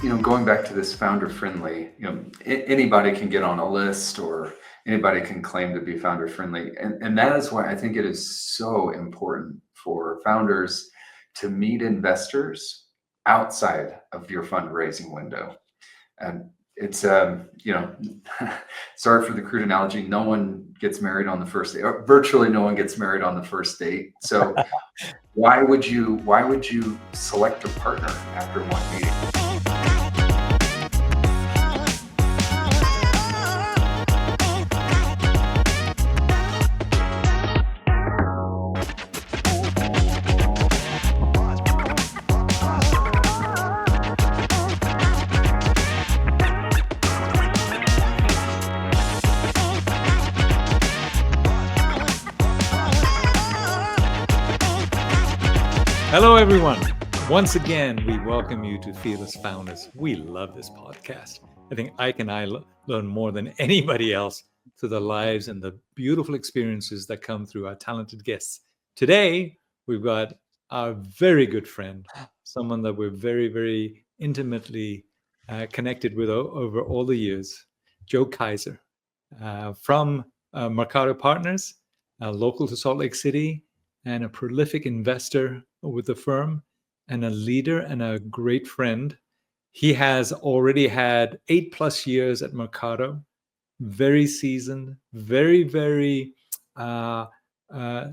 going back to this founder friendly, anybody can get on a list or anybody can claim to be founder friendly. And that is why I think it is so important for founders to meet investors outside of your fundraising window. And it's, sorry for the crude analogy. No one gets married on the first date, or virtually no one gets married on the first date. So why would you select a partner after one meeting? Hello, everyone. Once again, we welcome you to Fearless Founders. We love this podcast. I think Ike and I learn more than anybody else through the lives and the beautiful experiences that come through our talented guests. Today, we've got our very good friend, someone that we're very, very intimately connected with over all the years, Joe Kaiser from Mercato Partners, local to Salt Lake City, and a prolific investor with the firm and a leader and a great friend. He has already had 8+ years at Mercato, very seasoned, very, very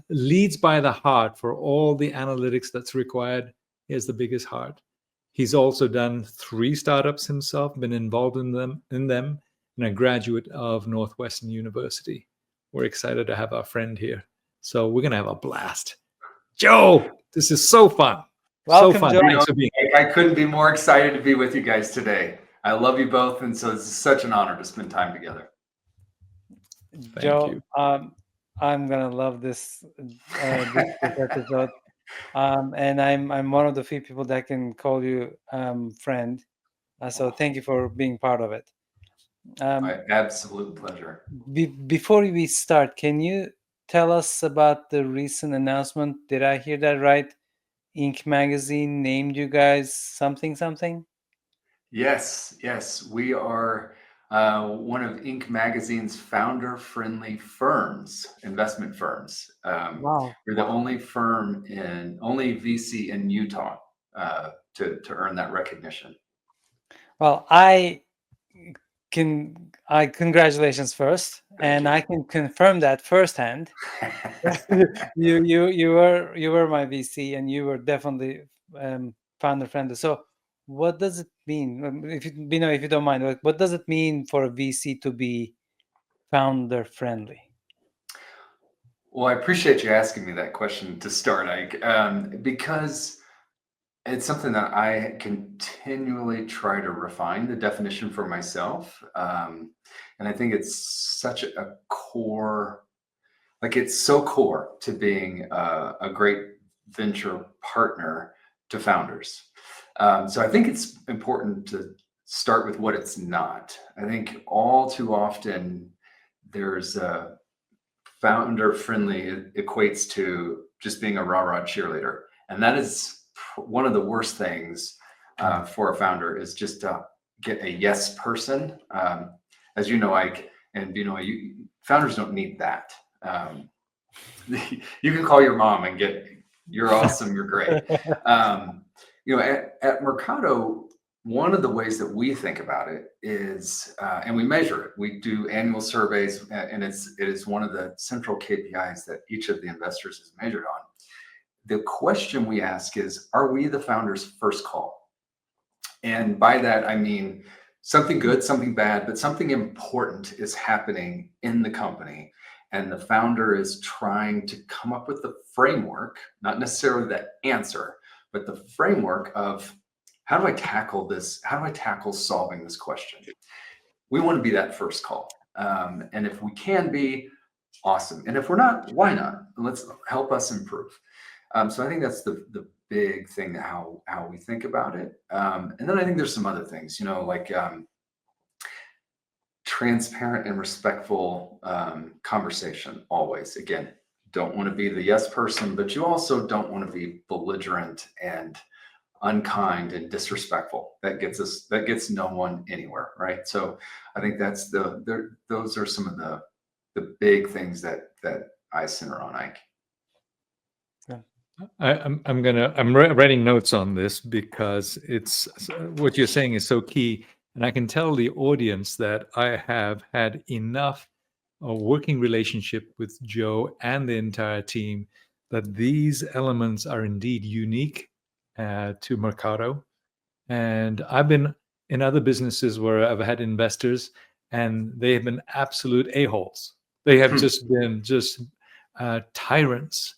leads by the heart for all the analytics that's required. He has the biggest heart. He's also done 3 startups himself, been involved in them, and a graduate of Northwestern University. We're excited to have our friend here. So we're going to have a blast. Joe, this is so fun. Welcome, so fun. Joe. Thanks for being here. I couldn't be more excited to be with you guys today. I love you both, and so it's such an honor to spend time together. Joe, I'm gonna love this episode, and I'm one of the few people that can call you friend. So thank you for being part of it. My absolute pleasure. Before we start, can you tell us about the recent announcement? Did I hear that right? Inc. magazine named you guys something? Yes. We are one of Inc. magazine's founder-friendly firms, investment firms. Wow. We're the only VC in Utah to earn that recognition. Well, congratulations first, and I can confirm that firsthand. you were my VC, and you were definitely founder friendly. So, what does it mean? If you don't mind, what does it mean for a VC to be founder friendly? Well, I appreciate you asking me that question to start, Ike, because it's something that I continually try to refine the definition for myself. And I think it's such a core, it's so core to being a great venture partner to founders. So I think it's important to start with what it's not. I think all too often there's a founder friendly equates to just being a rah-rah cheerleader. And that is one of the worst things for a founder, is just to get a yes person. As you know, Ike, and founders don't need that. You can call your mom and get, you're awesome, you're great. At Mercato, one of the ways that we think about it is, and we measure it. We do annual surveys, and it is one of the central KPIs that each of the investors is measured on. The question we ask is, are we the founder's first call? And by that, I mean something good, something bad, but something important is happening in the company. And the founder is trying to come up with the framework, not necessarily the answer, but the framework of, how do I tackle this? How do I tackle solving this question? We want to be that first call. And if we can be, awesome. And if we're not, why not? Let's help us improve. So I think that's the big thing, how we think about it. And then I think there's some other things, transparent and respectful conversation always. Again, don't want to be the yes person, but you also don't want to be belligerent and unkind and disrespectful. That gets no one anywhere, right? So I think those are some of the big things that I center on, Ike. I'm writing notes on this because it's what you're saying is so key, and I can tell the audience that I have had enough a working relationship with Joe and the entire team that these elements are indeed unique to Mercato. And I've been in other businesses where I've had investors and they have been absolute a-holes. They have just been tyrants.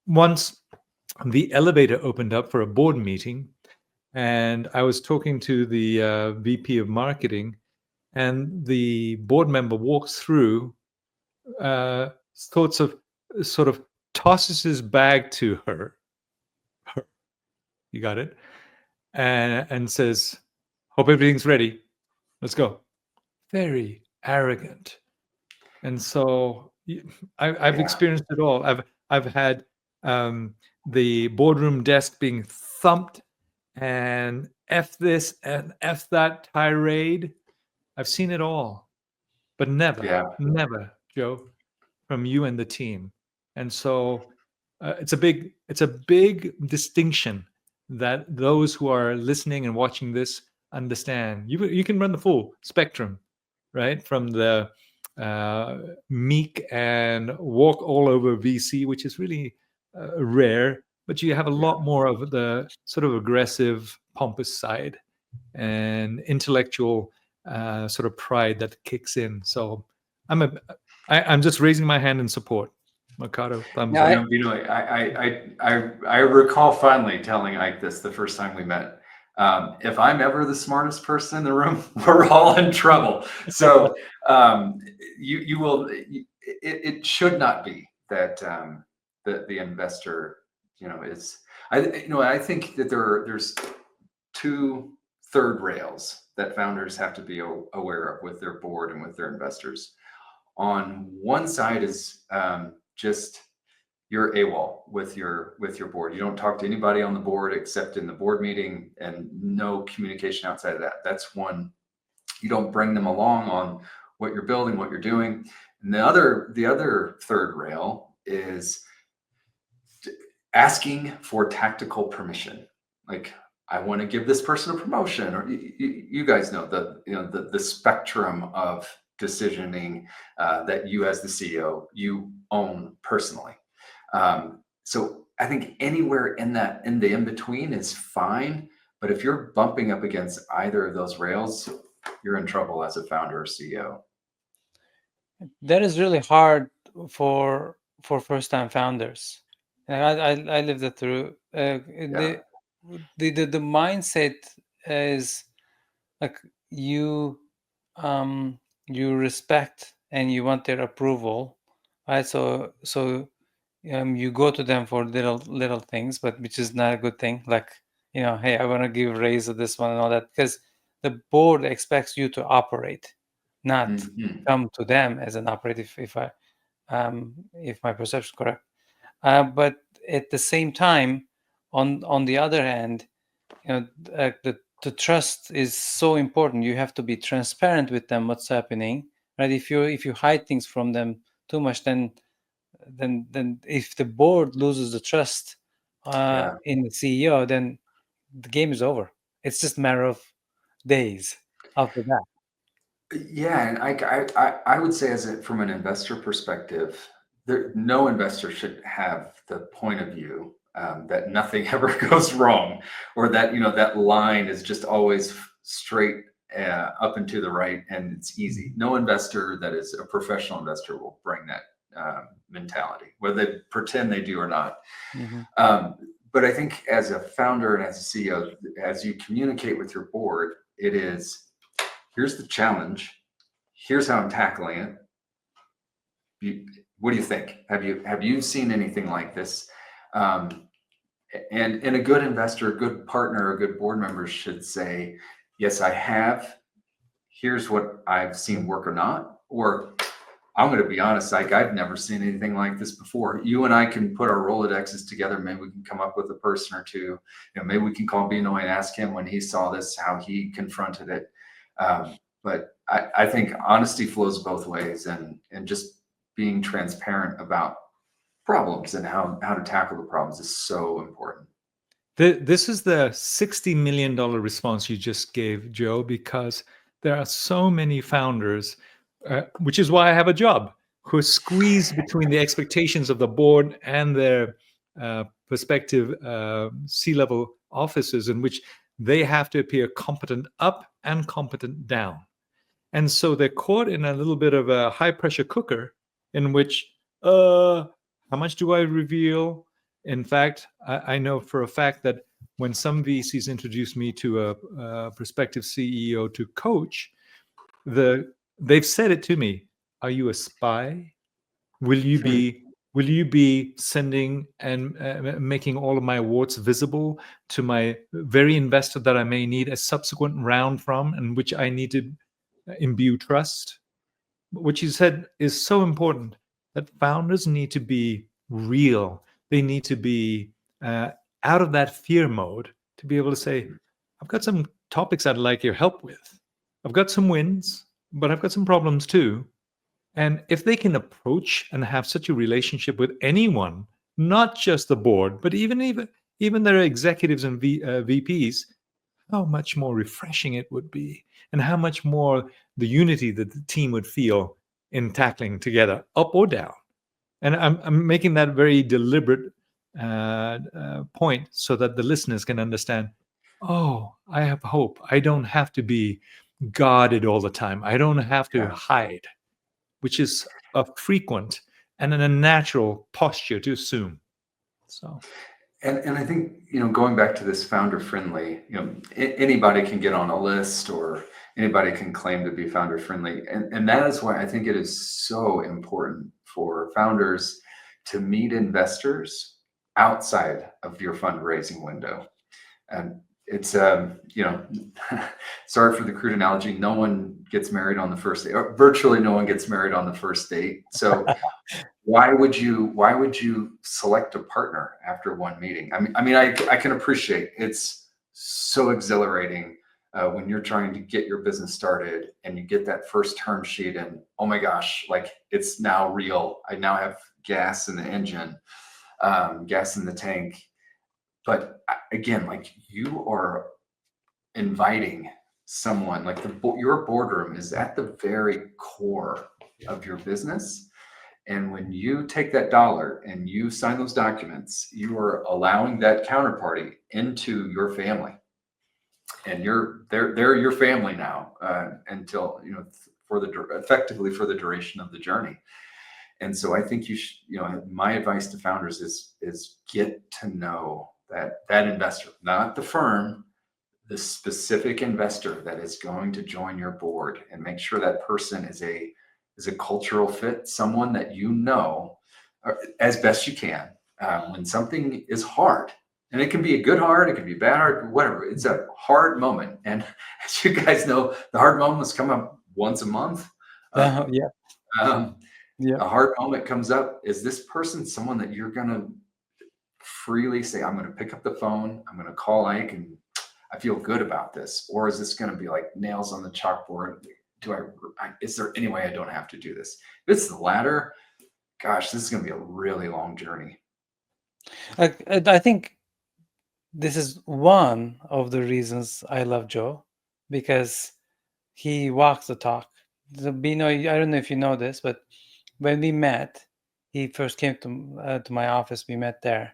Once the elevator opened up for a board meeting, and I was talking to the VP of marketing, and the board member walks through, sort of tosses his bag to her. You got it? And says, "Hope everything's ready. Let's go." Very arrogant. And so I've Yeah. experienced it all. I've had the boardroom desk being thumped and F this and F that tirade. I've seen it all, but Yeah. never, Joe, from you and the team. And so it's a big distinction that those who are listening and watching this understand. You can run the full spectrum, right? From the meek and walk all over VC, which is really rare, but you have a lot more of the sort of aggressive, pompous side and intellectual sort of pride that kicks in. So I'm just raising my hand in support. Mercato, thumbs Yeah, up. I recall fondly telling Ike this the first time we met. If I'm ever the smartest person in the room, we're all in trouble. So you will. It should not be that the investor, is. I think that there's two third rails that founders have to be aware of with their board and with their investors. On one side is just you're AWOL with your board. You don't talk to anybody on the board except in the board meeting, and no communication outside of that. That's one. You don't bring them along on what you're building, what you're doing. And the other third rail is asking for tactical permission. Like, I want to give this person a promotion, or you guys know the spectrum of decisioning that you as the CEO you own personally. So I think anywhere in the in between is fine. But if you're bumping up against either of those rails, you're in trouble as a founder or CEO. that is really hard for first-time founders. And I lived it through. The mindset is like you respect and you want their approval, right? So you go to them for little things, but which is not a good thing. Like, hey, I want to give raise to this one and all that, because the board expects you to operate, not come to them as an operator. If my perception is correct, but at the same time, on the other hand, the trust is so important. You have to be transparent with them what's happening, right? If you hide things from them too much, then if the board loses the trust in the CEO, then the game is over. It's just a matter of days after that. Yeah, and I would say, from an investor perspective, no investor should have the point of view that nothing ever goes wrong, or that that line is just always straight up and to the right, and it's easy. No investor that is a professional investor will bring that mentality, whether they pretend they do or not. But I think as a founder and as a CEO, as you communicate with your board, it is, here's the challenge. Here's how I'm tackling it. What do you think? Have you seen anything like this? And a good investor, a good partner, a good board member should say, yes, I have. Here's what I've seen work or not. Or I'm going to be honest, like I've never seen anything like this before. You and I can put our Rolodexes together. Maybe we can come up with a person or two. You know, maybe we can call Bino and ask him when he saw this, how he confronted it. But I think honesty flows both ways, and just being transparent about problems and how to tackle the problems is so important. This is the $60 million response you just gave, Joe, because there are so many founders, which is why I have a job, who are squeezed between the expectations of the board and their prospective C-level officers, in which they have to appear competent up and competent down. And so they're caught in a little bit of a high pressure cooker in which, how much do I reveal? In fact, I know for a fact that when some VCs introduce me to a prospective CEO to coach, they've said it to me. Are you a spy? Will you be sending and making all of my awards visible to my very investor that I may need a subsequent round from, and which I need to imbue trust? What you said is so important, that founders need to be real. They need to be out of that fear mode to be able to say, I've got some topics I'd like your help with. I've got some wins, but I've got some problems too. And if they can approach and have such a relationship with anyone, not just the board, but even their executives and VPs, how much more refreshing it would be, and how much more the unity that the team would feel in tackling together, up or down. And I'm making that very deliberate point so that the listeners can understand, oh, I have hope. I don't have to be guarded all the time. I don't have to hide, which is a frequent and a natural posture to assume. So. And I think, going back to this founder friendly, anybody can get on a list, or anybody can claim to be founder friendly. And that is why I think it is so important for founders to meet investors outside of your fundraising window. And it's, sorry for the crude analogy. No one gets married on the first date, or virtually no one gets married on the first date. So why would you select a partner after one meeting? I can appreciate it's so exhilarating when you're trying to get your business started and you get that first term sheet and, oh my gosh, like it's now real. I now have gas in the engine, gas in the tank. But again, like, you are inviting someone, like your boardroom is at the very core of your business. And when you take that dollar and you sign those documents, you are allowing that counterparty into your family, and they're your family now until effectively for the duration of the journey. And so I think my advice to founders is get to know that investor, not the firm, the specific investor that is going to join your board, and make sure that person is a cultural fit, someone that as best you can. When something is hard, and it can be a good hard, it can be bad hard, whatever, it's a hard moment. And as you guys know, the hard moments come up once a month. A hard moment comes up. Is this person someone that you're going to freely say, I'm going to pick up the phone, I'm going to call Ike, and I feel good about this? Or is this going to be like nails on the chalkboard? Is there any way I don't have to do this? If it's the latter, gosh, this is going to be a really long journey. I think this is one of the reasons I love Joe, because he walks the talk. Bino, I don't know if you know this, but when we met, he first came to my office. We met there,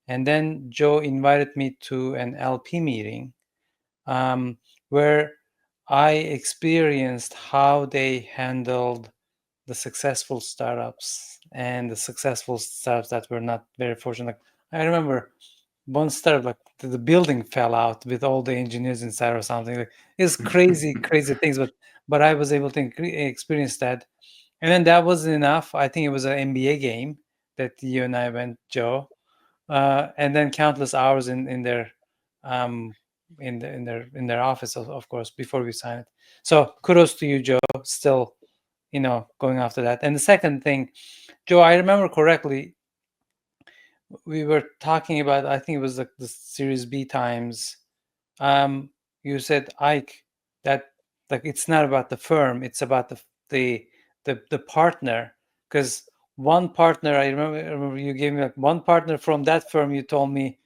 and then Joe invited me to an LP meeting where I experienced how they handled the successful startups and the successful startups that were not very fortunate. I remember one startup, like the building fell out with all the engineers inside or something. Like, it's crazy things, but I was able to experience that. And then that wasn't enough. I think it was an MBA game that you and I went, Joe, and then countless hours in their in their office, of course, before we signed it. So kudos to you, Joe. Still going after that. And the second thing, Joe, I remember correctly, we were talking about, I think it was like the Series B times. You said, Ike, that like it's not about the firm, it's about the partner. Because one partner, I remember you gave me like one partner from that firm. You told me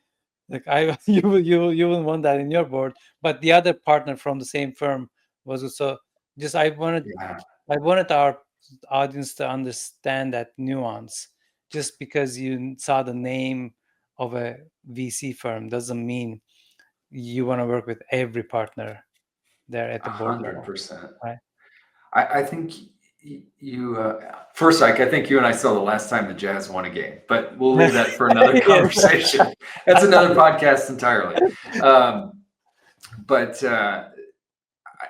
like you wouldn't want that in your board, but the other partner from the same firm was also just I wanted our audience to understand that nuance. Just because you saw the name of a VC firm doesn't mean you want to work with every partner there at the board level. 100%. Right? I think you first, Ike, I think you and I saw the last time the Jazz won a game, but we'll leave that for another conversation. That's another podcast entirely. But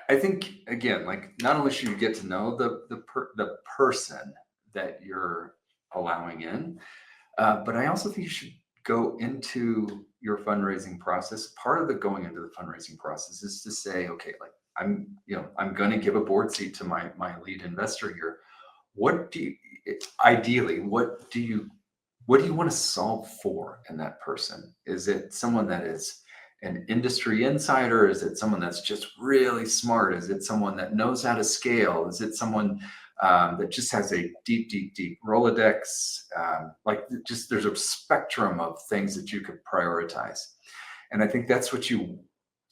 I think, again, like, not only should you get to know the person that you're allowing in, but I also think you should go into your fundraising process. Part of the going into the fundraising process is to say, okay, like, I'm going to give a board seat to my lead investor here. What do you want to solve for in that person? Is it someone that is an industry insider? Is it someone that's just really smart? Is it someone that knows how to scale? Is it someone that just has a deep Rolodex? There's a spectrum of things that you could prioritize. And I think that's what you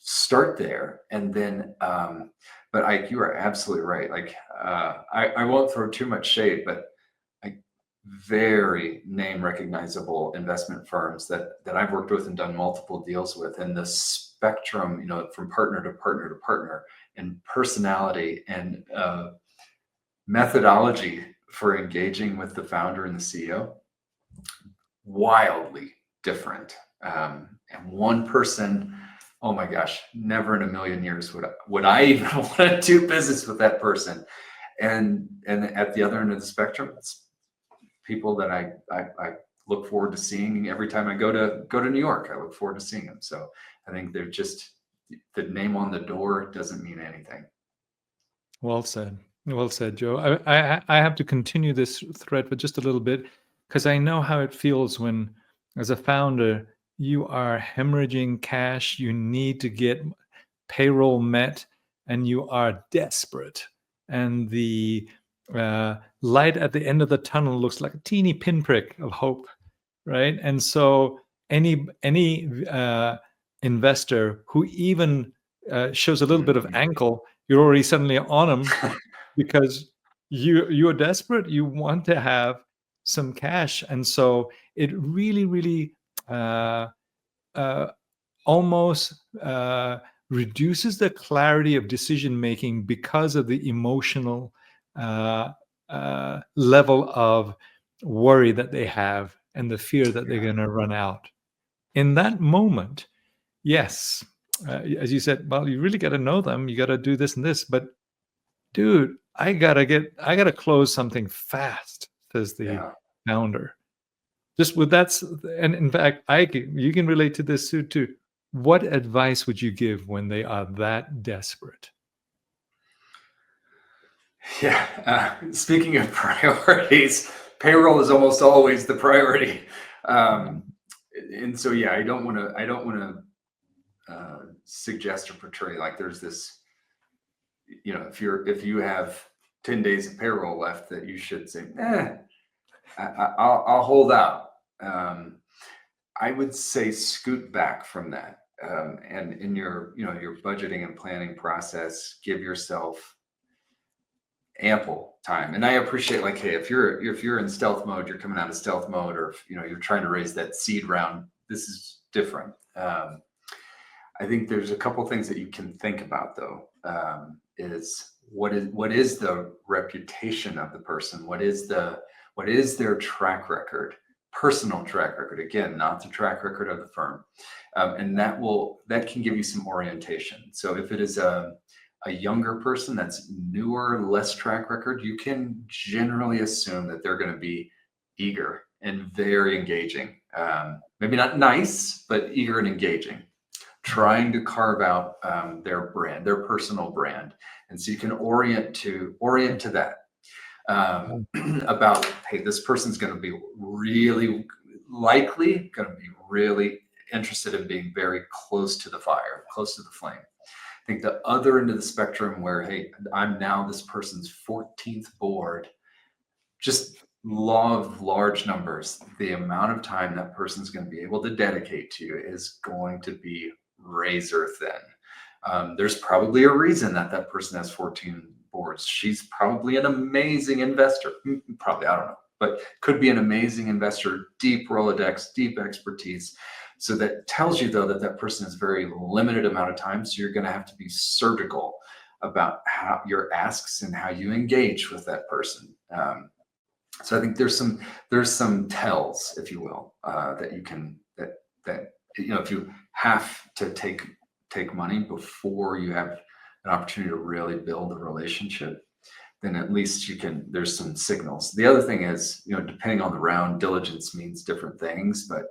start there. And then, but Ike, you are absolutely right. Like, I won't throw too much shade, but very name recognizable investment firms that I've worked with and done multiple deals with, and the spectrum, from partner to partner to partner, and personality and methodology for engaging with the founder and the CEO, wildly different. And one person, oh my gosh, never in a million years would I even want to do business with that person. And at the other end of the spectrum, it's people that I look forward to seeing every time I go to New York. I look forward to seeing them. So I think they're just, the name on the door doesn't mean anything. Well said. Well said, Joe. I have to continue this thread for just a little bit, because I know how it feels when, as a founder, you are hemorrhaging cash, you need to get payroll met, and you are desperate. And the light at the end of the tunnel looks like a teeny pinprick of hope, right? And so any investor who even shows a little bit of ankle, you're already suddenly on them because you are desperate. You want to have some cash, and so it really almost reduces the clarity of decision making because of the emotional level of worry that they have and the fear that they're going to run out. In that moment, yes, as you said, well, you really got to know them. You got to do this and this. But dude, I gotta close something fast, says the founder. Just with that, and in fact, you can relate to this too. What advice would you give when they are that desperate? Yeah. Speaking of priorities, payroll is almost always the priority. And so, I don't want to suggest or portray like there's this, if you have 10 days of payroll left, that you should say, I'll hold out. I would say scoot back from that. And in your budgeting and planning process, give yourself ample time. And I appreciate, like, hey, if you're in stealth mode, you're coming out of stealth mode, or you're trying to raise that seed round, this is different. I think there's a couple things that you can think about though. Is what is the reputation of the person? What is their track record? Personal track record, again, not the track record of the firm. And that can give you some orientation. So if it is a younger person that's newer, less track record, you can generally assume that they're going to be eager and very engaging. Maybe not nice, but eager and engaging, trying to carve out their brand, their personal brand. And so you can orient to that. about, hey, this person's going to be really likely going to be really interested in being very close to the fire, close to the flame. I think the other end of the spectrum where, hey, I'm now this person's 14th board, just law of large numbers, the amount of time that person's going to be able to dedicate to you is going to be razor thin. There's probably a reason that that person has 14 boards. She's probably an amazing investor. Probably, I don't know, but could be an amazing investor, deep Rolodex, deep expertise. So that tells you, though, that that person has very limited amount of time. So you're going to have to be surgical about how your asks and how you engage with that person. So I think there's some tells, if you will, that you can that if you have to take money before you have an opportunity to really build a relationship, then at least there's some signals. The other thing is, depending on the round, diligence means different things, but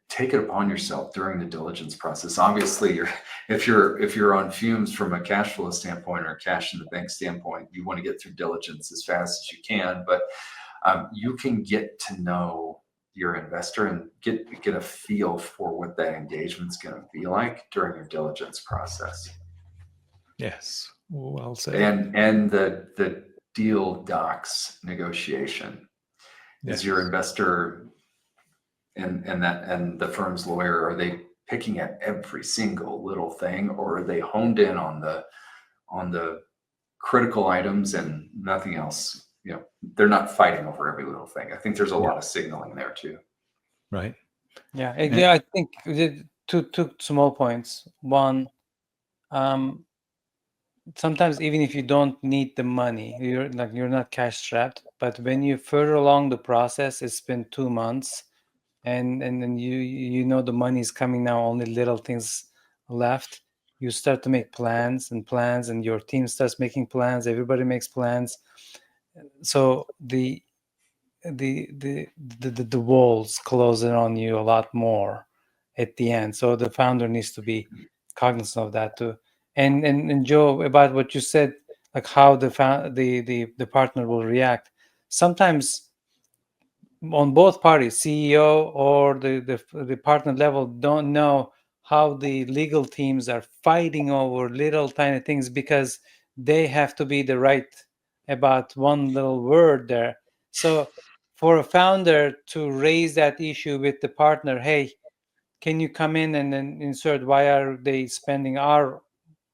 take it upon yourself during the diligence process. Obviously, if you're on fumes from a cash flow standpoint or a cash in the bank standpoint, you want to get through diligence as fast as you can, but you can get to know your investor and get a feel for what that engagement's going to be like during your diligence process. Yes, well said. And the deal docs negotiation. Yes. Is your investor and the firm's lawyer, are they picking at every single little thing, or are they honed in on the critical items and nothing else? They're not fighting over every little thing. I think there's a lot of signaling there too. Right. Yeah. I think two small points. One, sometimes even if you don't need the money, you're not cash strapped, but when you further along the process, it's been 2 months, and then the money is coming now, only little things left, you start to make plans, and your team starts making plans, everybody makes plans. So the walls close in on you a lot more at the end. So the founder needs to be cognizant of that too. And Joe, about what you said, like how the partner will react. Sometimes on both parties, CEO or the partner level, don't know how the legal teams are fighting over little tiny things because they have to be the right about one little word there. So for a founder to raise that issue with the partner, hey, can you come in and then insert, why are they spending our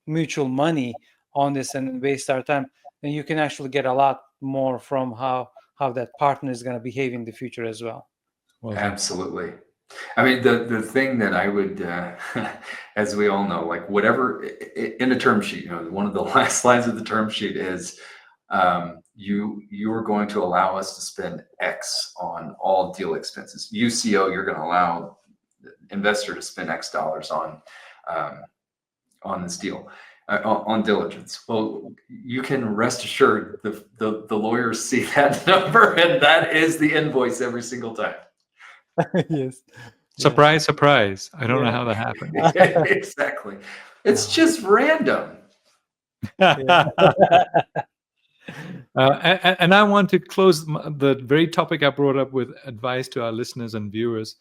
mutual money on this and waste our time? And you can actually get a lot more from how that partner is going to behave in the future as well. Well, absolutely. I mean, the thing that I would, as we all know, like whatever in a term sheet, one of the last lines of the term sheet is, you are going to allow us to spend X on all deal expenses. UCO, you're going to allow the investor to spend X dollars on this deal, on diligence. Well, you can rest assured the lawyers see that number, and that is the invoice every single time. Yes. Surprise, surprise. I don't know how that happened. Exactly. It's just random. And I want to close the very topic I brought up with advice to our listeners and viewers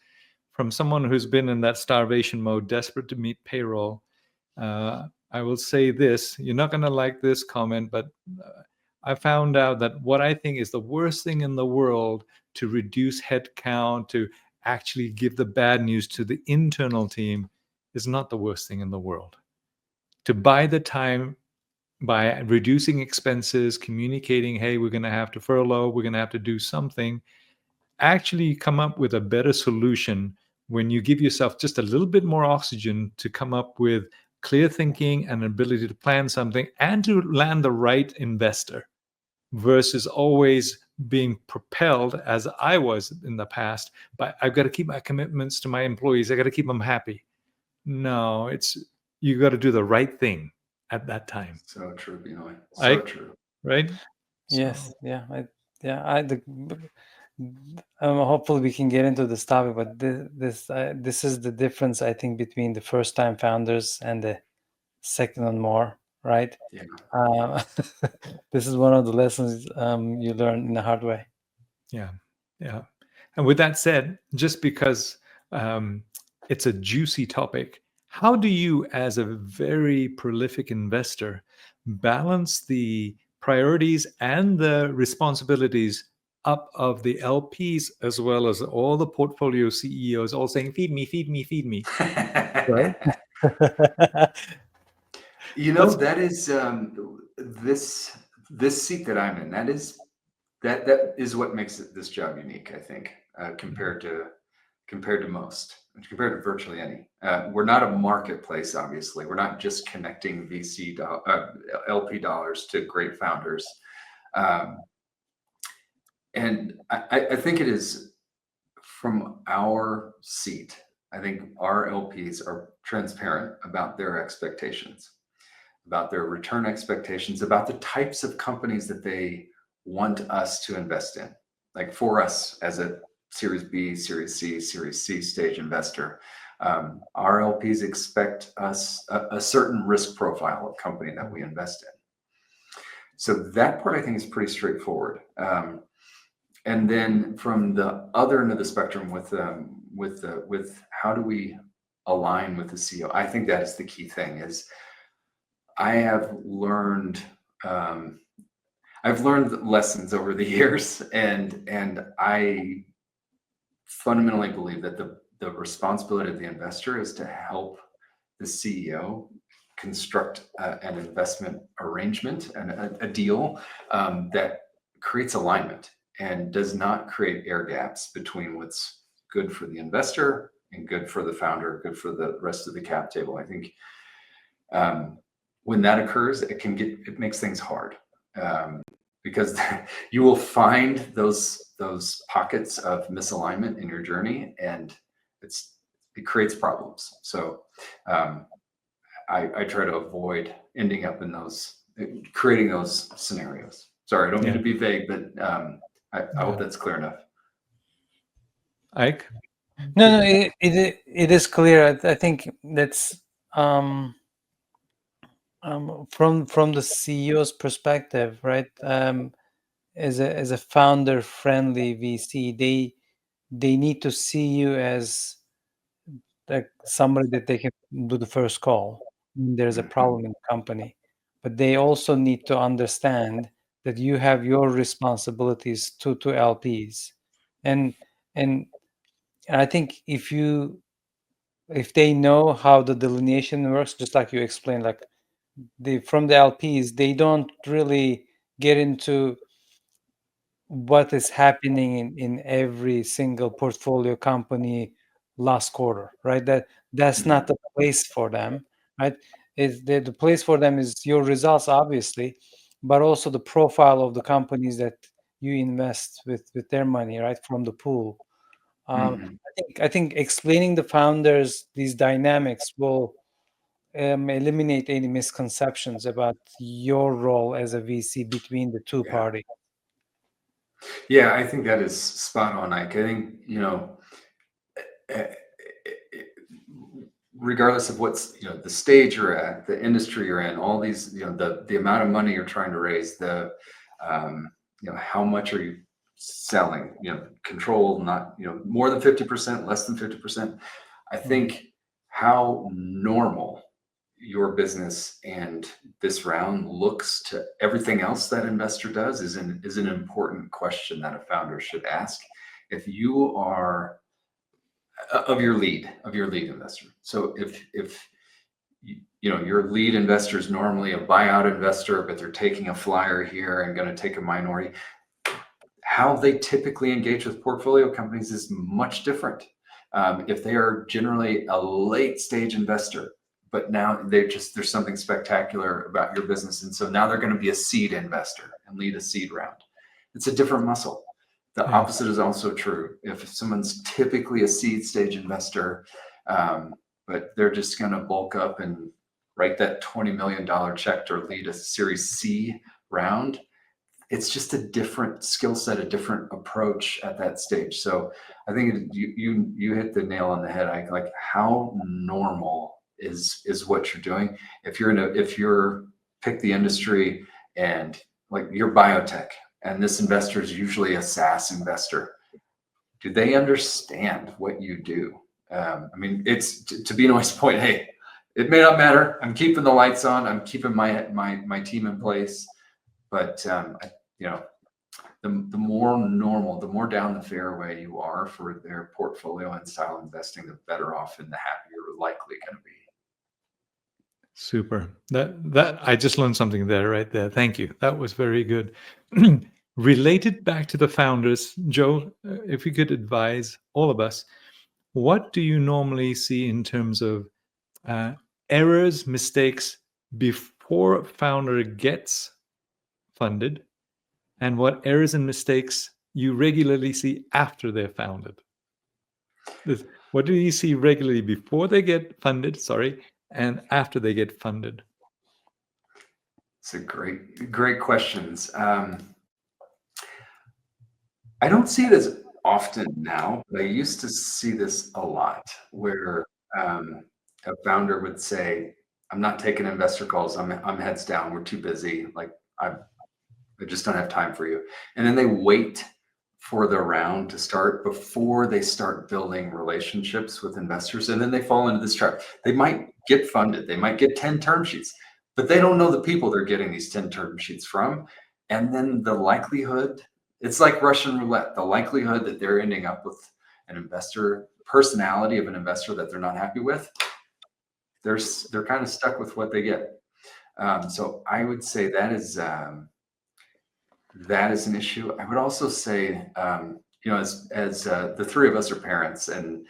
from someone who's been in that starvation mode, desperate to meet payroll. I will say this, you're not going to like this comment, but I found out that what I think is the worst thing in the world to reduce headcount, to actually give the bad news to the internal team, is not the worst thing in the world. To buy the time by reducing expenses, communicating, hey, we're going to have to furlough, we're going to have to do something, actually come up with a better solution when you give yourself just a little bit more oxygen to come up with clear thinking and ability to plan something and to land the right investor, versus always being propelled, as I was in the past, by I've got to keep my commitments to my employees, I got to keep them happy. No, you got to do the right thing at that time. So true, Binoy. So true. Right? Yes. Yeah. Hopefully we can get into this topic, but this is the difference, I think, between the first-time founders and the second and more, right? Yeah. This is one of the lessons you learn in the hard way. Yeah. Yeah. And with that said, just because it's a juicy topic, how do you, as a very prolific investor, balance the priorities and the responsibilities up of the LPs as well as all the portfolio CEOs all saying, feed me, feed me, feed me? Right? That is this seat that I'm in. That is what makes this job unique, I think, compared to most, compared to virtually any. We're not a marketplace, obviously. We're not just connecting LP dollars to great founders. And I think it is from our seat. I think our LPs are transparent about their expectations, about their return expectations, about the types of companies that they want us to invest in. Like for us as a Series B, Series C, Series C stage investor, our LPs expect us a certain risk profile of company that we invest in. So that part I think is pretty straightforward. And then from the other end of the spectrum, with how do we align with the CEO? I think that is the key thing. Is I have learned I've learned lessons over the years, and I fundamentally believe that the responsibility of the investor is to help the CEO construct an investment arrangement and a deal that creates alignment and does not create air gaps between what's good for the investor and good for the founder, good for the rest of the cap table. I think when that occurs, it makes things hard, because you will find those pockets of misalignment in your journey, and it creates problems. So I try to avoid ending up in creating those scenarios. Sorry, I don't mean to be vague, but I hope that's clear enough. Ike? No, it is clear. I think that's from the CEO's perspective, right? As a founder friendly VC, they need to see you as like somebody that they can do the first call when there's a problem in the company. But they also need to understand that you have your responsibilities to LPs, and I think if they know how the delineation works, just like you explained, like from the LPs, they don't really get into what is happening in every single portfolio company last quarter, right? That's not the place for them, right? The place for them is your results, obviously, but also the profile of the companies that you invest with their money, right, from the pool. I think explaining the founders these dynamics will eliminate any misconceptions about your role as a VC between the two parties. Yeah, I think that is spot on, Ike. I think, regardless of what's, the stage you're at, the industry you're in, all these, the amount of money you're trying to raise, how much are you selling, control, not, more than 50%, less than 50%. I think how normal your business and this round looks to everything else that investor does is an important question that a founder should ask if you are of your lead investor. So if your lead investor is normally a buyout investor, but they're taking a flyer here and going to take a minority, how they typically engage with portfolio companies is much different. If they are generally a late stage investor, but now there's something spectacular about your business, and so now they're going to be a seed investor and lead a seed round. It's a different muscle. The opposite is also true. If someone's typically a seed stage investor, but they're just going to bulk up and write that $20 million check to lead a Series C round, it's just a different skill set, a different approach at that stage. So I think you hit the nail on the head. Like how normal is what you're doing. If you're pick the industry, and like your biotech, and this investor is usually a SaaS investor. Do they understand what you do? I mean, it's to Benoit's point. Hey, it may not matter. I'm keeping the lights on. I'm keeping my team in place. But the more normal, the more down the fairway you are for their portfolio and style investing, the better off and the happier you're likely going to be. Super. That I just learned something there, right there. Thank you. That was very good. Related back to the founders, Joe, if you could advise all of us, what do you normally see in terms of errors, mistakes before a founder gets funded, and what errors and mistakes you regularly see after they're founded? What do you see regularly before they get funded, and after they get funded? It's a great questions. I don't see it as often now, but I used to see this a lot, where a founder would say, "I'm not taking investor calls. I'm heads down. We're too busy. Like I just don't have time for you." And then they wait for the round to start before they start building relationships with investors, and then they fall into this trap. They might get funded. They might get 10 term sheets, but they don't know the people they're getting these 10 term sheets from, and then the likelihood. It's like Russian roulette. The likelihood that they're ending up with an investor personality of an investor that they're not happy with, they're kind of stuck with what they get. So I would say that is an issue. I would also say, as the three of us are parents, and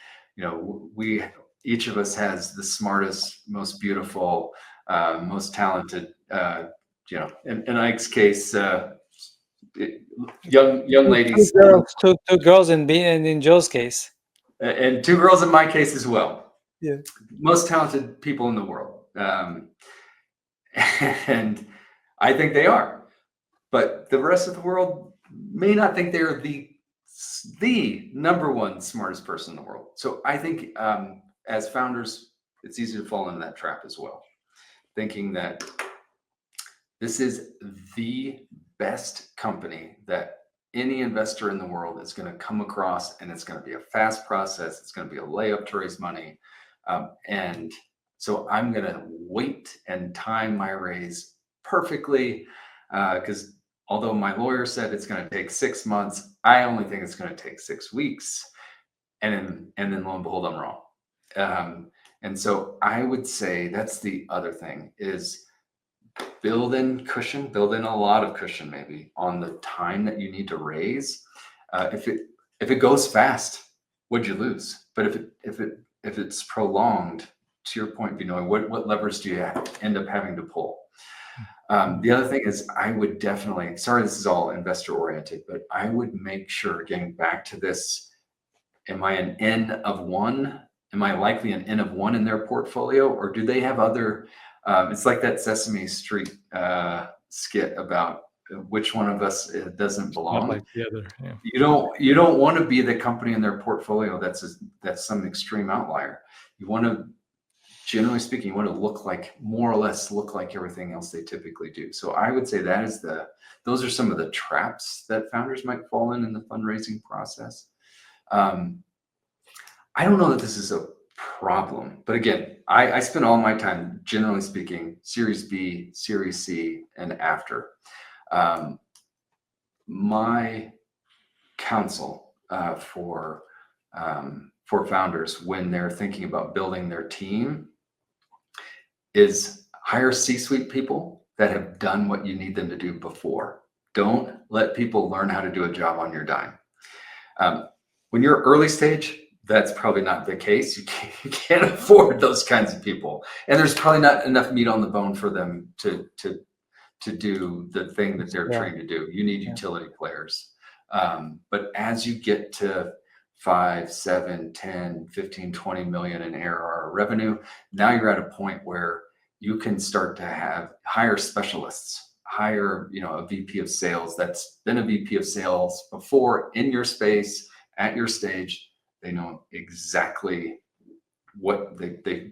each of us has the smartest, most beautiful, most talented, in Ike's case, young ladies, two girls in Joe's case, and two girls in my case as well. Yeah, most talented people in the world, and I think they are, but the rest of the world may not think they're the number one smartest person in the world. So I think as founders, it's easy to fall into that trap as well, thinking that this is the best company that any investor in the world is going to come across, and it's going to be a fast process. It's going to be a layup to raise money. And so I'm going to wait and time my raise perfectly, because although my lawyer said it's going to take 6 months, I only think it's going to take 6 weeks. And then lo and behold, I'm wrong. And so I would say that's the other thing, is build in a lot of cushion, maybe, on the time that you need to raise. If it goes fast, what'd you lose? But if it's prolonged, to your point, Benoit, what levers do you end up having to pull? The other thing is, I would definitely, sorry, this is all investor oriented, but I would make sure, getting back to this, am I an N of one? Am I likely an N of one in their portfolio? Or do they have other, it's like that Sesame Street skit about which one of us doesn't belong. Not like the other. Yeah. You don't want to be the company in their portfolio that's some extreme outlier. You want to, generally speaking, you want to more or less look like everything else they typically do. So I would say those are some of the traps that founders might fall in the fundraising process. I don't know that this is a problem, but again, I spend all my time, generally speaking, Series B, Series C, and after. My counsel for founders when they're thinking about building their team is hire C-suite people that have done what you need them to do before. Don't let people learn how to do a job on your dime. When you're early stage, that's probably not the case. You can't afford those kinds of people, and there's probably not enough meat on the bone for them to do the thing that they're trained to do. You need utility players. But as you get to 5, 7, 10, 15, 20 million in ARR revenue, now you're at a point where you can start to hire specialists, hire a VP of sales that's been a VP of sales before in your space at your stage. They know exactly what they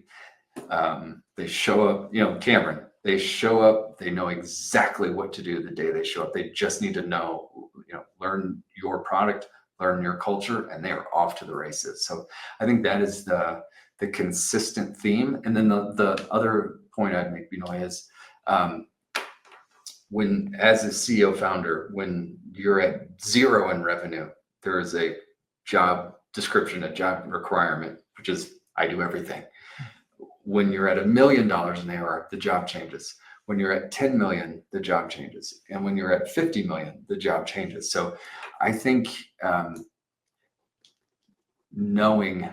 show up. Cameron, They show up, they know exactly what to do the day they show up. They just need to know, learn your product, learn your culture, and they are off to the races. So I think that is the consistent theme. And then the other point I'd make, Binoy, is when, as a CEO founder, when you're at zero in revenue, there is a job description, a job requirement, which is I do everything. When you're at $1 million in ARR, the job changes. When you're at 10 million, the job changes. And when you're at 50 million, the job changes. So I think knowing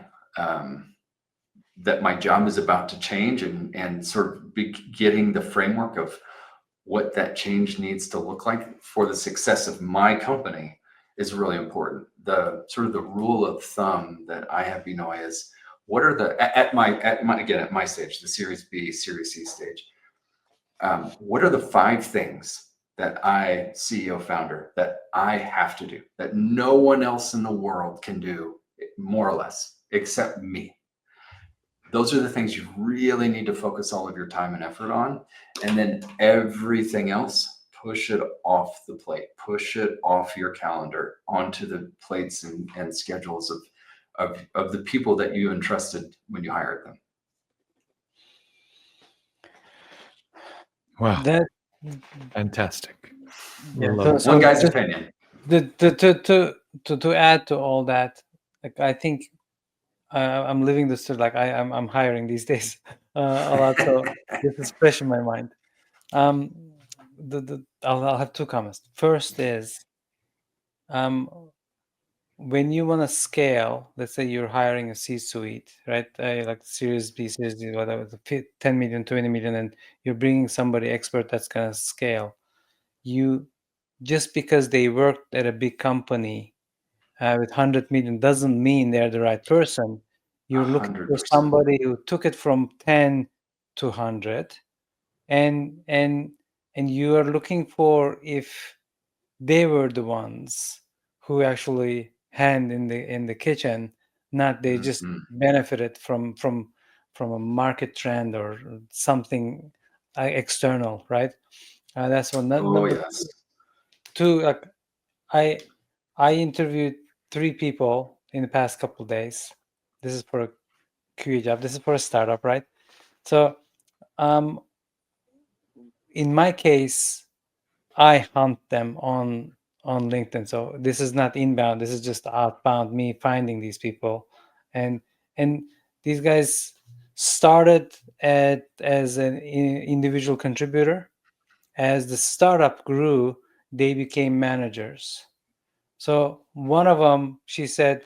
that my job is about to change and sort of getting the framework of what that change needs to look like for the success of my company is really important. The sort of the rule of thumb that I have, Binoy, is what are the, at my stage, the Series B, Series C stage, what are the 5 things that CEO founder, that I have to do, that no one else in the world can do, more or less, except me? Those are the things you really need to focus all of your time and effort on. And then everything else, push it off the plate, push it off your calendar onto the plates and schedules of the people that you entrusted when you hired them. Wow. That, Fantastic. yeah. Love it. One guy's opinion. To add to all that, like I think I'm living this through, like I'm hiring these days a lot, so this is fresh in my mind. I'll have 2 comments. First is, when you want to scale, let's say you're hiring a C-suite, right? Like Series B, Series D, whatever, 10 million, 20 million, and you're bringing somebody expert that's going to scale. You, just because they worked at a big company with 100 million doesn't mean they're the right person. You're looking for 100%. somebody who took it from 10 to 100, and you are looking for if they were the ones who actually hand in the kitchen, not they just benefited from a market trend or something external, right? That's one. Oh, Number yes. 2, like I interviewed 3 people in the past couple of days. This is for a QA job. This is for a startup, right? So, in my case, I hunt them on LinkedIn. So this is not inbound. This is just outbound. Me finding these people, and these guys started as an individual contributor. As the startup grew, they became managers. So one of them, she said,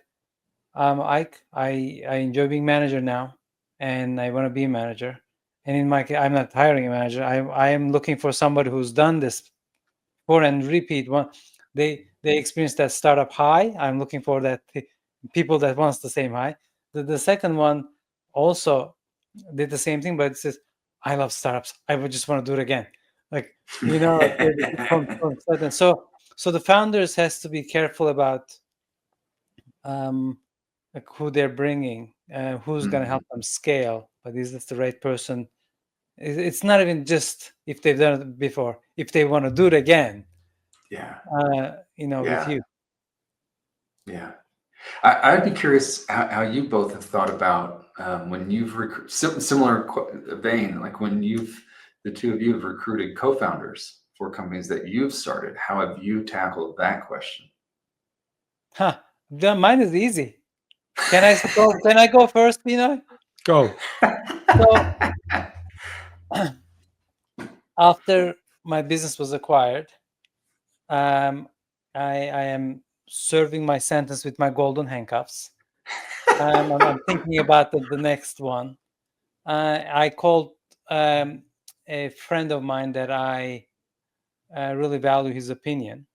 I enjoy being manager now, and I want to be a manager. And in my case, I'm not hiring a manager. I am looking for somebody who's done this before and repeat. One, they experienced that startup high. I'm looking for that people that wants the same high. The second one also did the same thing, but it says, I love startups. I would just want to do it again. Like, so the founders has to be careful about like who they're bringing, who's going to help them scale. But is this the right person? It's not even just if they've done it before. If they want to do it again, Yeah. with you. Yeah. I'd be curious how you both have thought about when you've similar vein, like when the 2 of you have recruited co-founders for companies that you've started. How have you tackled that question? Mine is easy. Can I go first, Pino? Go. So after my business was acquired, I am serving my sentence with my golden handcuffs. I'm thinking about the next one. I called a friend of mine that I really value his opinion.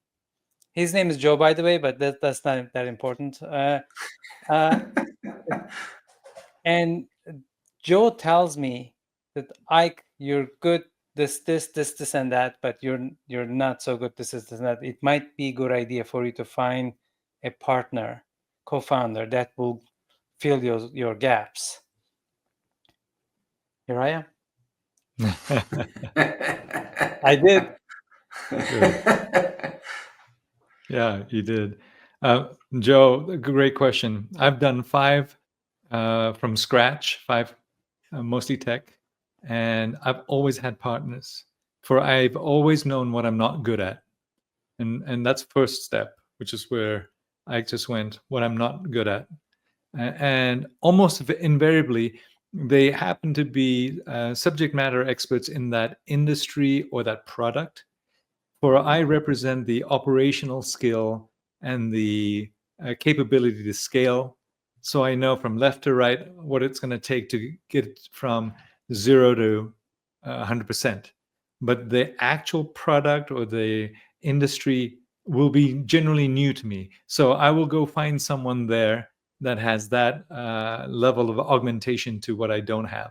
His name is Joe, by the way, but that's not that important. And Joe tells me that, Ike, you're good this, and that, but you're not so good this, and that. It might be a good idea for you to find a partner, co-founder that will fill your gaps. Here I am. I did. Good. Yeah, you did. Joe, great question. I've done 5 from scratch, 5 mostly tech, and I've always had partners. For I've always known what I'm not good at, and that's first step, which is where I just went what I'm not good at, and almost invariably they happen to be subject matter experts in that industry or that product. For I represent the operational skill and the capability to scale. So I know from left to right what it's going to take to get from 0 to 100%. But the actual product or the industry will be generally new to me. So I will go find someone there that has that level of augmentation to what I don't have.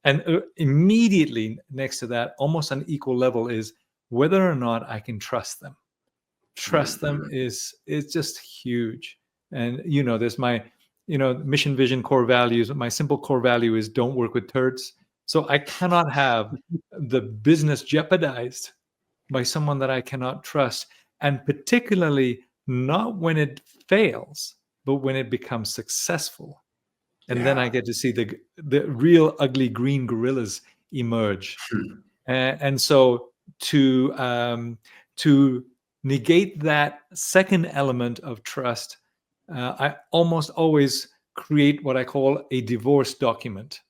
And immediately next to that, almost on equal level, is whether or not I can trust them. Trust them is just huge. And there's my mission, vision, core values. My simple core value is don't work with turds. So I cannot have the business jeopardized by someone that I cannot trust, and particularly not when it fails, but when it becomes successful. And then I get to see the real ugly green gorillas emerge. And so to negate that second element of trust, I almost always create what I call a divorce document,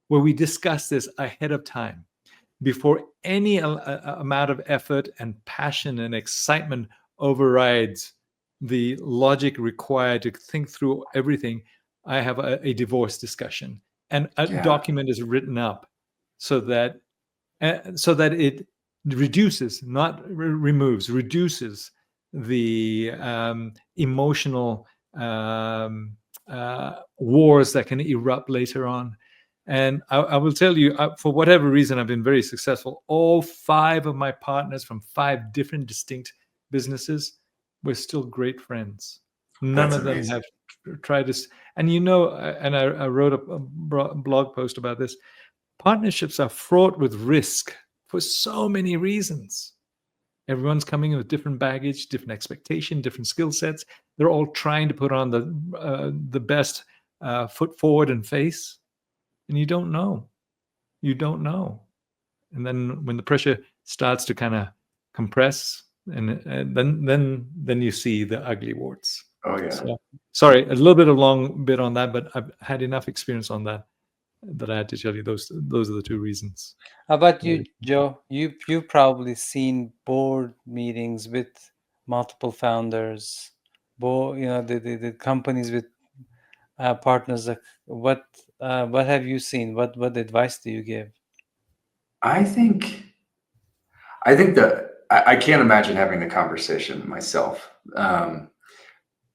where we discuss this ahead of time before any amount of effort and passion and excitement overrides the logic required to think through everything. I have a divorce discussion, and a document is written up so that it reduces, not removes, reduces the emotional wars that can erupt later on. And I will tell you, for whatever reason, I've been very successful. All 5 of my partners from 5 different distinct businesses, we're still great friends. None of them have tried this. And and I wrote a blog post about this. Partnerships are fraught with risk for so many reasons. Everyone's coming in with different baggage, different expectation, different skill sets. They're all trying to put on the best foot forward and face, and you don't know. And then when the pressure starts to kind of compress, and then you see the ugly warts. Oh yeah. So, sorry, a little bit of long bit on that, but I've had enough experience on that I had to tell you those are the 2 reasons. How about you, Joe? You've probably seen board meetings with multiple founders, the companies with partners. What have you seen? What advice do you give? I think that I can't imagine having the conversation myself,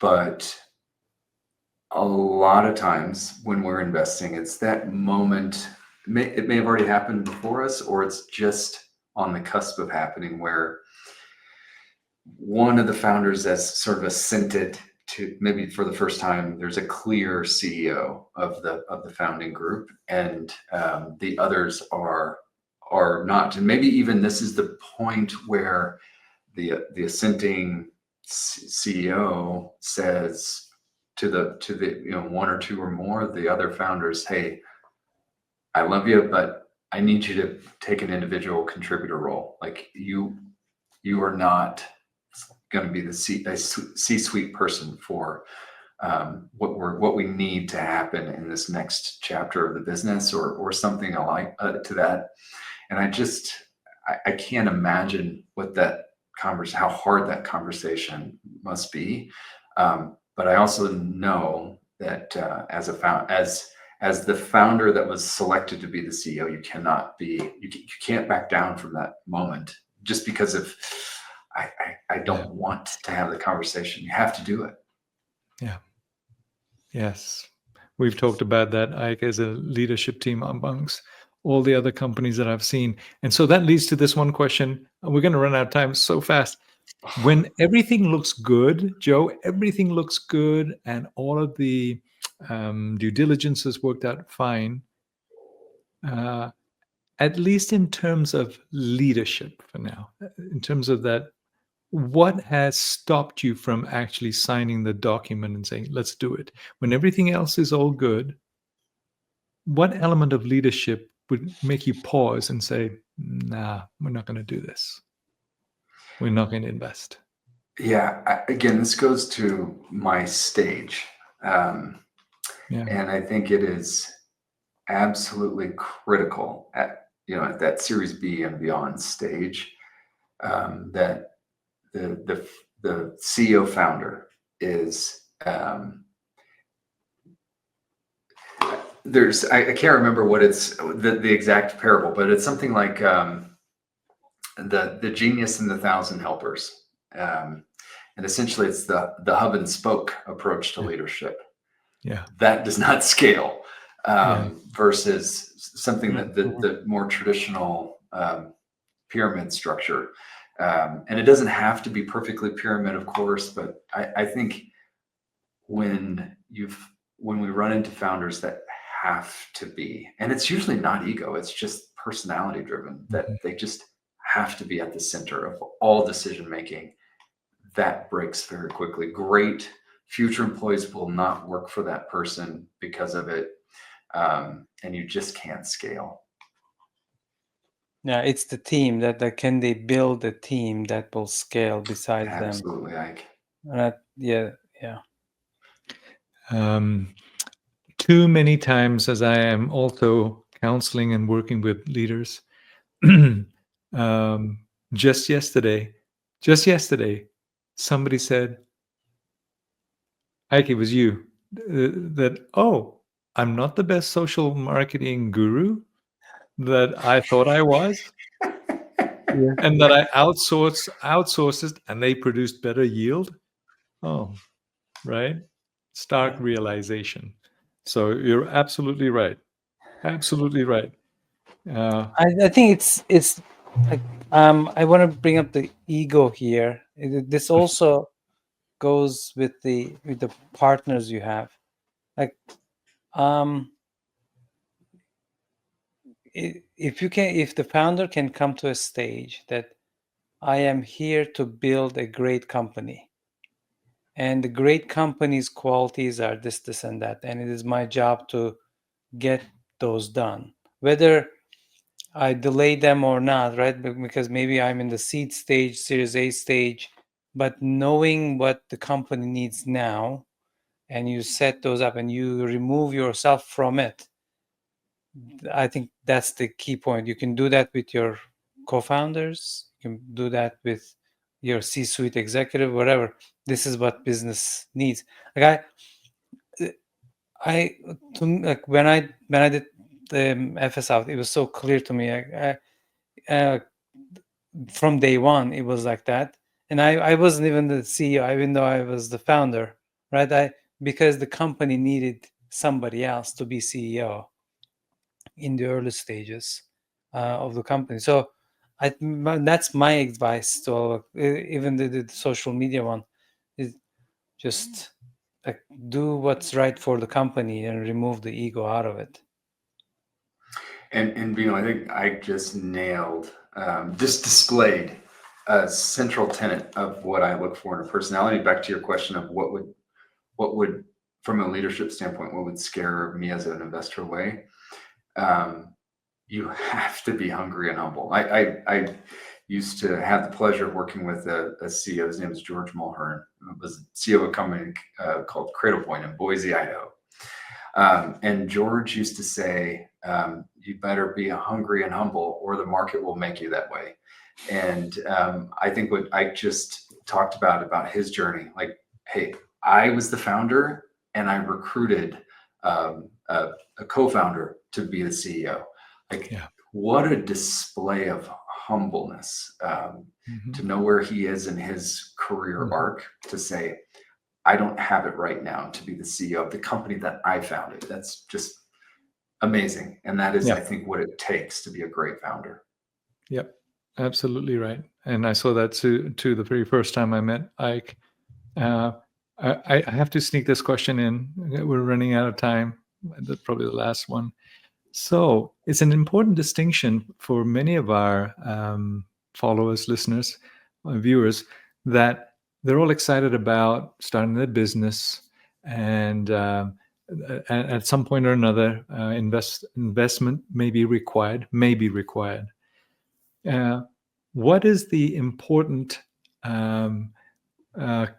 but a lot of times when we're investing, it's that moment. It may have already happened before us, or it's just on the cusp of happening, where one of the founders has sort of assented to, maybe for the first time, there's a clear CEO of the founding group, and the others are not. And maybe even this is the point where the assenting CEO says to the 1 or 2 or more of the other founders, "Hey, I love you, but I need you to take an individual contributor role. Like you are not going to be the C-suite person for what we need to happen in this next chapter of the business, or something alike to that." And I can't imagine how hard that conversation must be. But I also know that as the founder that was selected to be the CEO, you can't back down from that moment just because of I don't want to have the conversation. You have to do it. Yeah. Yes. We've talked about that, Ike, as a leadership team amongst all the other companies that I've seen. And so that leads to this one question. We're going to run out of time so fast. When everything looks good, Joe, everything looks good, and all of the due diligence has worked out fine, at least in terms of leadership for now, in terms of that, what has stopped you from actually signing the document and saying, let's do it? When everything else is all good, what element of leadership would make you pause and say, nah, we're not going to do this? We're not going to invest. Yeah, again, this goes to my stage. Yeah. And I think it is absolutely critical at that Series B and beyond stage, that the CEO founder is I can't remember what it's the exact parable, but it's something like the genius and the thousand helpers. And essentially it's the hub and spoke approach to leadership. Yeah. That does not scale, Yeah. versus something that the more traditional pyramid structure. And it doesn't have to be perfectly pyramid, of course, but I think when we run into founders that have to be, and it's usually not ego, it's just personality driven, that they just have to be at the center of all decision making, that breaks very quickly. Great future employees will not work for that person because of it, and you just can't scale. Yeah, it's the team that can they build a team that will scale besides them. Absolutely, Ike. Yeah. Too many times, as I am also counseling and working with leaders, just yesterday, somebody said, Ike, it was you, that, oh, I'm not the best social marketing guru that I thought I was. Yeah. And that I outsourced it and they produced better yield. Oh, right. Stark realization. So you're absolutely right. Absolutely right. I think it's like I want to bring up the ego here. This also goes with the partners you have. Like if the founder can come to a stage that I am here to build a great company, and the great company's qualities are this, and that, and it is my job to get those done, whether I delay them or not, right? Because maybe I'm in the seed stage, Series A stage, but knowing what the company needs now, and you set those up and you remove yourself from it, I think that's the key point. You can do that with your co-founders. You can do that with your C-suite executive, whatever. This is what business needs. Like when I did the FS out, it was so clear to me. From day one, it was like that, and I wasn't even the CEO, even though I was the founder, right? Because the company needed somebody else to be CEO in the early stages of the company. So that's my advice to all, even the social media one, is just like do what's right for the company and remove the ego out of it. And I think I just nailed, just displayed a central tenet of what I look for in a personality. Back to your question of what would, from a leadership standpoint, what would scare me as an investor away? You have to be hungry and humble. I used to have the pleasure of working with a CEO. His name is George Mulhern. He was CEO of a company called Cradle Point in Boise, Idaho. And George used to say, you better be hungry and humble or the market will make you that way. And I think what I just talked about his journey, like, hey, I was the founder and I recruited a co-founder to be the CEO. Like, what a display of humbleness, to know where he is in his career arc, to say, I don't have it right now to be the CEO of the company that I founded. That's just amazing. And that is, I think, what it takes to be a great founder. Yep, absolutely right. And I saw that too the very first time I met Ike. I have to sneak this question in. We're running out of time. That's probably the last one. So it's an important distinction for many of our followers, listeners, viewers, that they're all excited about starting their business, and at some point or another, investment may be required. What is the important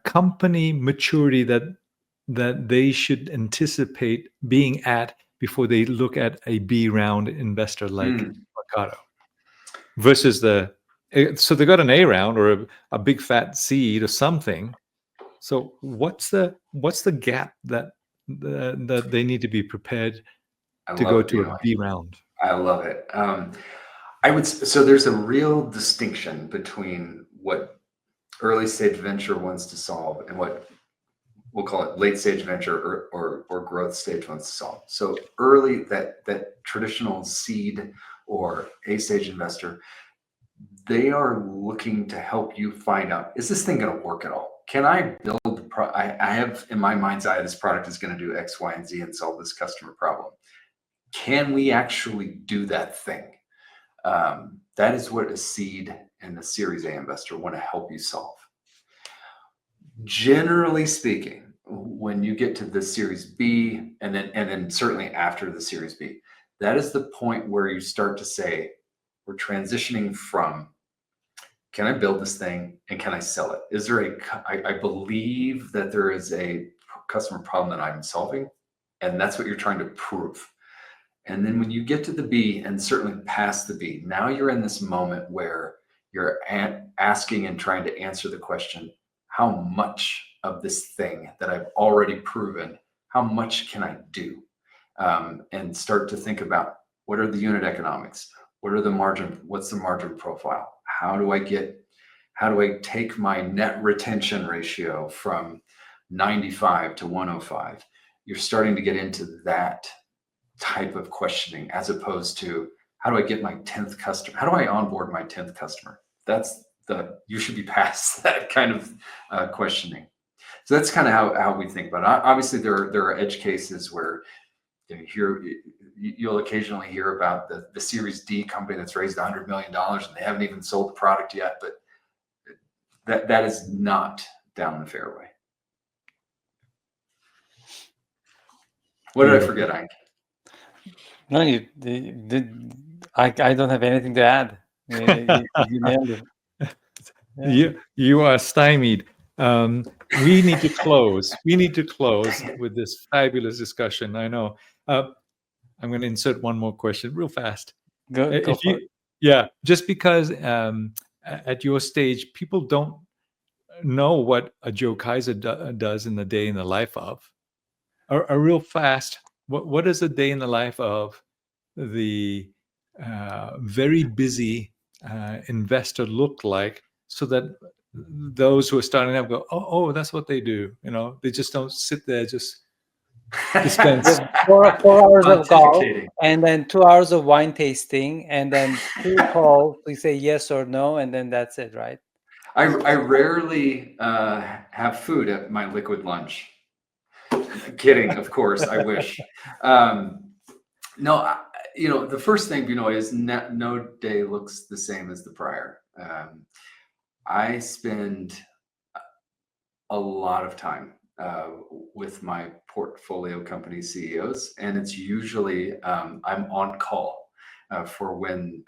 company maturity that they should anticipate being at before they look at a B round investor like Mercato versus so they got an A round or a big fat seed or something. So what's the gap that they need to be prepared I to love go it, to a B round? I love it. So there's a real distinction between what early stage venture wants to solve and what we'll call it late stage venture or growth stage wants to solve. So early, that traditional seed or A stage investor, they are looking to help you find out, is this thing going to work at all? Can I build I have in my mind's eye, this product is going to do X, Y, and Z and solve this customer problem. Can we actually do that thing? That is what a seed and a Series A investor want to help you solve. Generally speaking, when you get to the Series B, and then certainly after the Series B, that is the point where you start to say, we're transitioning from, can I build this thing and can I sell it? Is there I believe that there is a customer problem that I'm solving, and that's what you're trying to prove. And then when you get to the B and certainly past the B, now you're in this moment where you're asking and trying to answer the question, how much of this thing that I've already proven, how much can I do? And start to think about, what are the unit economics? What's the margin profile? How do I take my net retention ratio from 95 to 105? You're starting to get into that type of questioning, as opposed to, how do I get my 10th customer? How do I onboard my 10th customer? You should be past that kind of questioning. So that's kind of how we think about it. Obviously, there are edge cases where you'll occasionally hear about the Series D company that's raised $100 million and they haven't even sold the product yet, but that is not down the fairway. What did I forget, Ike? No, I don't have anything to add. You nailed it. Yeah. You are stymied. We need to close. With this fabulous discussion. I know. I'm going to insert one more question real fast. Go for it. Yeah, just because at your stage, people don't know what a Joe Kaiser does in the day in the life of. A real fast, what is a day in the life of the very busy investor look like, so that those who are starting up go, oh, that's what they do. They just don't sit there, just dispense. 4 hours of golf, and then 2 hours of wine tasting, and then 2 calls. We say yes or no, and then that's it, right? I rarely have food at my liquid lunch. Kidding, of course. I wish. No, the first thing is no day looks the same as the prior. I spend a lot of time with my portfolio company CEOs, and it's usually I'm on call for when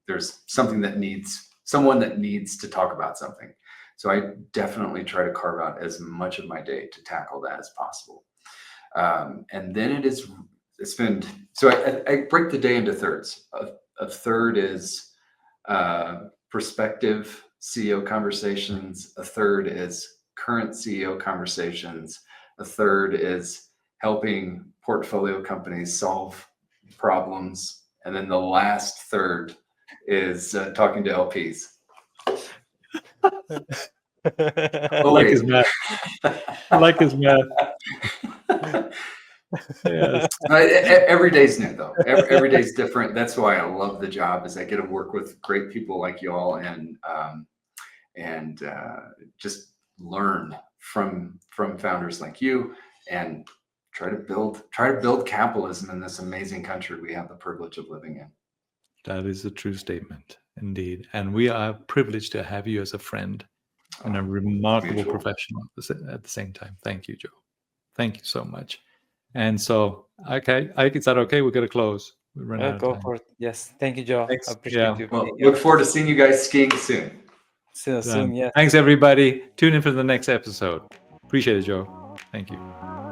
there's someone that needs to talk about something. So I definitely try to carve out as much of my day to tackle that as possible. And then I break the day into thirds. A third is prospective CEO conversations. A third is current CEO conversations. A third is helping portfolio companies solve problems. And then the last third is talking to LPs. I like his math. Yes. Every day's new, though. Every day's different. That's why I love the job, is I get to work with great people like you all, and just learn from founders like you, and try to build capitalism in this amazing country we have the privilege of living in. That is a true statement, indeed. And we are privileged to have you as a friend and a remarkable mutual. professional at the same time. Thank you, Joe. Thank you so much. And so, okay, Ike, is that okay? We're going to close. We run out of Go time. for it. Yes. Thank you, Joe. Thanks. I appreciate Yeah. you. Well, look forward to seeing you guys skiing soon. Soon, yes. Thanks, everybody. Tune in for the next episode. Appreciate it, Joe. Thank you.